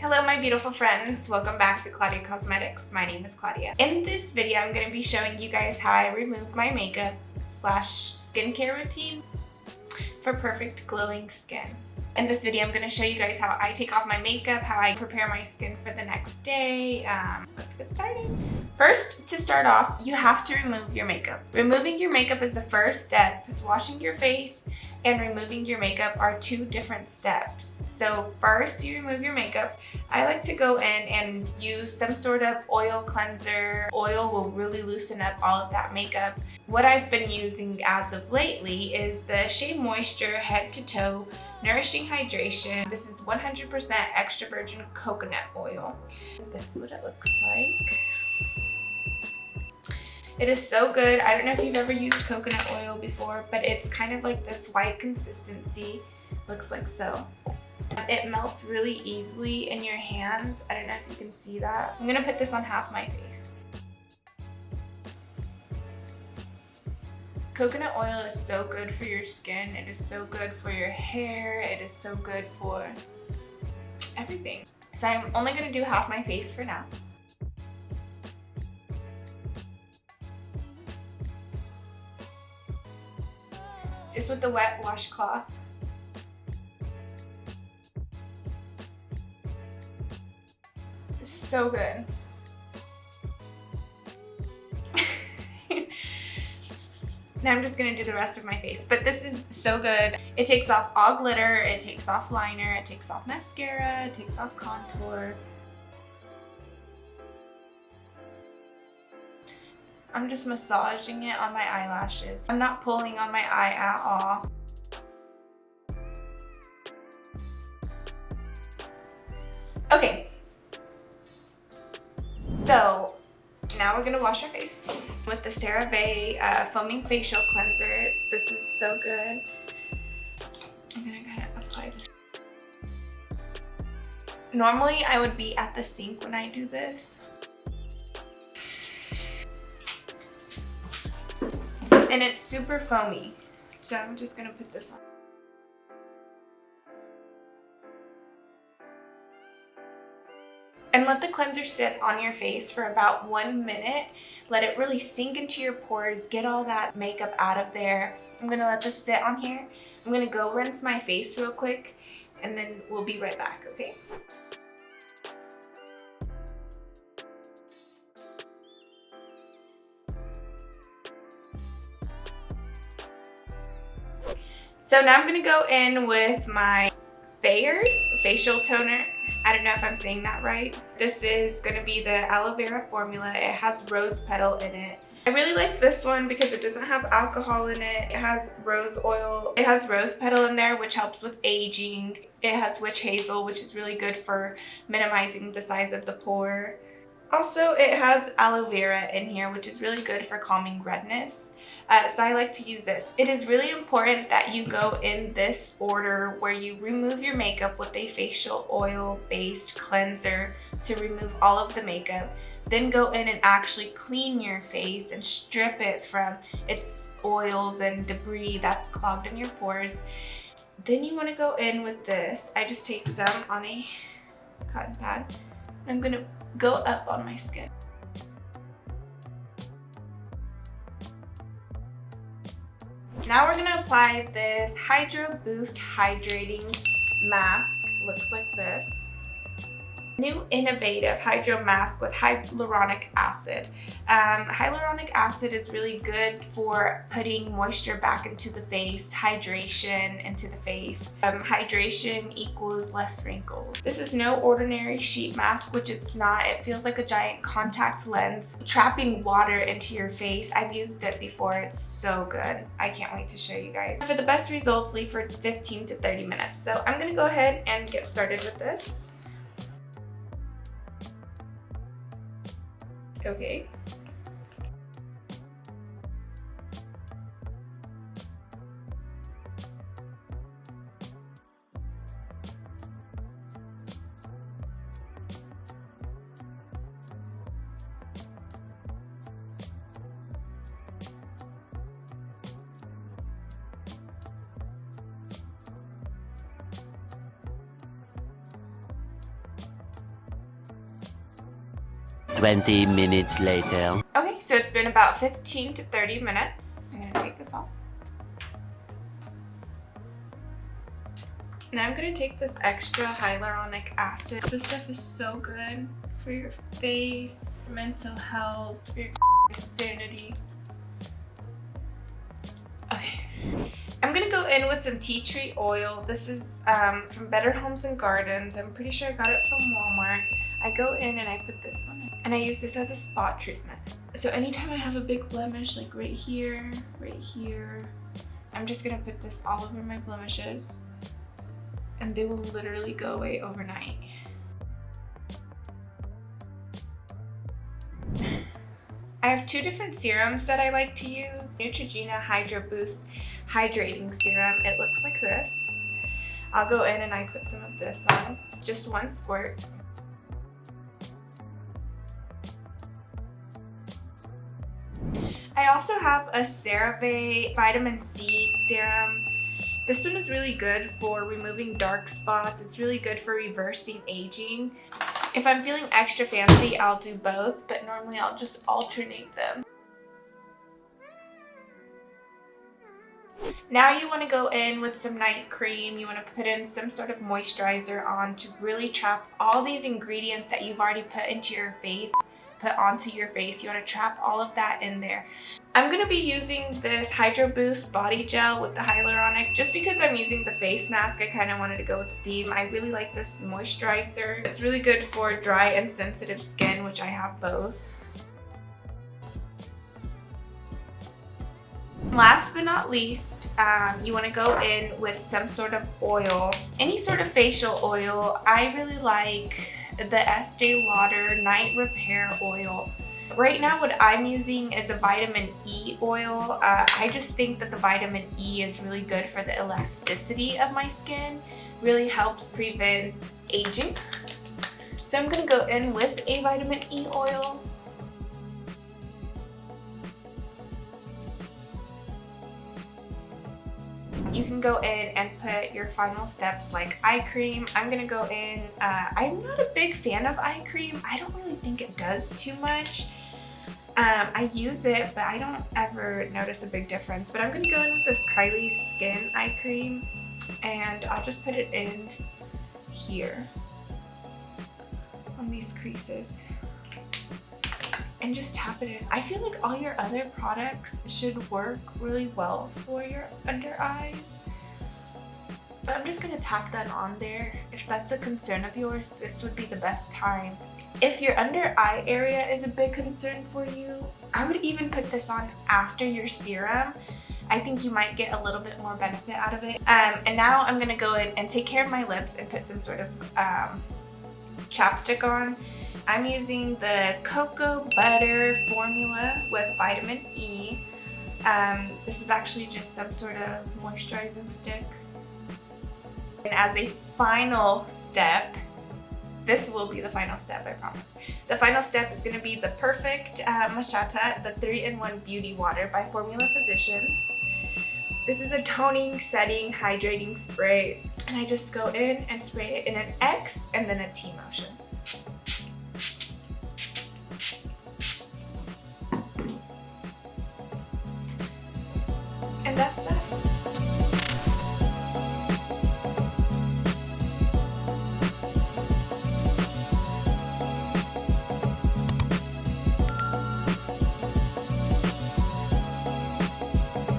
Hello my beautiful friends, welcome back to Claudia Cosmetics. My name is Claudia. In this video I'm going to be showing you guys how I remove my makeup slash skincare routine for perfect glowing skin. In this video I'm going to show you guys how I take off my makeup, how I prepare my skin for the next day. Let's get started. First, to start off, you have to remove your makeup. Removing your makeup is the first step. Washing your face and removing your makeup are two different steps. So first you remove your makeup. I like to go in and use some sort of oil cleanser. Oil will really loosen up all of that makeup. What I've been using as of lately is the SHEA Moisture Head to Toe Nourishing Hydration. This is 100% extra virgin coconut oil. This is what it looks like. It is so good. I don't know if you've ever used coconut oil before, but it's kind of like this white consistency. Looks like so. It melts really easily in your hands. I don't know if you can see that. I'm gonna put this on half my face. Coconut oil is so good for your skin. It is so good for your hair. It is so good for everything. So I'm only gonna do half my face for now. Just with the wet washcloth. It's so good. Now I'm just gonna do the rest of my face, but this is so good. It takes off all glitter, it takes off liner, it takes off mascara, it takes off contour. I'm just massaging it on my eyelashes. I'm not pulling on my eye at all. Okay, so now we're gonna wash our face with the CERAVE Foaming Facial Cleanser. This is so good. I'm gonna kind of apply this. Normally I would be at the sink when I do this. And it's super foamy, so I'm just gonna put this on. And let the cleanser sit on your face for about 1 minute. Let it really sink into your pores, get all that makeup out of there. I'm gonna let this sit on here. I'm gonna go rinse my face real quick, and then we'll be right back, okay? So now I'm gonna go in with my Thayer's facial toner. I don't know if I'm saying that right. This is gonna be the aloe vera formula. It has rose petal in it. I really like this one because it doesn't have alcohol in it. It has rose oil. It has rose petal in there, which helps with aging. It has witch hazel, which is really good for minimizing the size of the pore. Also, it has aloe vera in here, which is really good for calming redness. So I like to use this. It is really important that you go in this order where you remove your makeup with a facial oil-based cleanser to remove all of the makeup. Then go in and actually clean your face and strip it from its oils and debris that's clogged in your pores. Then you want to go in with this. I just take some on a cotton pad. I'm gonna go up on my skin. Now we're gonna apply this Hydro Boost Hydrating Mask. Looks like this. New innovative hydro mask with hyaluronic acid. Hyaluronic acid is really good for putting moisture back into the face, hydration into the face. Hydration equals less wrinkles. This is no ordinary sheet mask, which it's not. It feels like a giant contact lens trapping water into your face. I've used it before. It's so good. I can't wait to show you guys. For the best results, leave for 15 to 30 minutes. So I'm gonna go ahead and get started with this. Okay. 20 minutes later. Okay, so it's been about 15 to 30 minutes. I'm gonna take this off. Now I'm gonna take this extra hyaluronic acid. This stuff is so good for your face, mental health, for your sanity. Okay. I'm gonna go in with some tea tree oil. This is from Better Homes and Gardens. I'm pretty sure I got it from Walmart. I go in and I put this on it. And I use this as a spot treatment. So anytime I have a big blemish, like right here, I'm just gonna put this all over my blemishes. And they will literally go away overnight. I have two different serums that I like to use. NEUTROGENA Hydro Boost Hydrating Serum. It looks like this. I'll go in and I put some of this on. Just one squirt. I also have a CERAVE Vitamin C Serum. This one is really good for removing dark spots. It's really good for reversing aging. If I'm feeling extra fancy, I'll do both, but normally I'll just alternate them. Now you want to go in with some night cream. You want to put in some sort of moisturizer on to really trap all these ingredients that you've already put onto your face. You want to trap all of that in there. I'm going to be using this Hydro Boost Body Gel with the hyaluronic. Just because I'm using the face mask, I kind of wanted to go with the theme. I really like this moisturizer. It's really good for dry and sensitive skin, which I have both. Last but not least, you want to go in with some sort of oil, any sort of facial oil. I really like the ESTEE Lauder Night Repair Oil. Right now what I'm using is a vitamin E oil. I just think that the vitamin E is really good for the elasticity of my skin. Really helps prevent aging. So I'm going to go in with a vitamin E oil. You can go in and put your final steps like eye cream. I'm gonna go in, I'm not a big fan of eye cream. I don't really think it does too much. I use it, but I don't ever notice a big difference. But I'm gonna go in with this Kylie Skin eye cream, and I'll just put it in here on these creases. And just tap it in. I feel like all your other products should work really well for your under eyes. But I'm just gonna tap that on there. If that's a concern of yours, this would be the best time. If your under eye area is a big concern for you, I would even put this on after your serum. I think you might get a little bit more benefit out of it. And now I'm gonna go in and take care of my lips and put some sort of chapstick on. I'm using the cocoa butter formula with vitamin E. This is actually just some sort of moisturizing stick. And as a final step, this will be the final step, I promise. The final step is going to be the Perfect Matcha, the 3-in-1 Beauty Water by Formula Physicians. This is a toning, setting, hydrating spray. And I just go in and spray it in an X and then a T motion.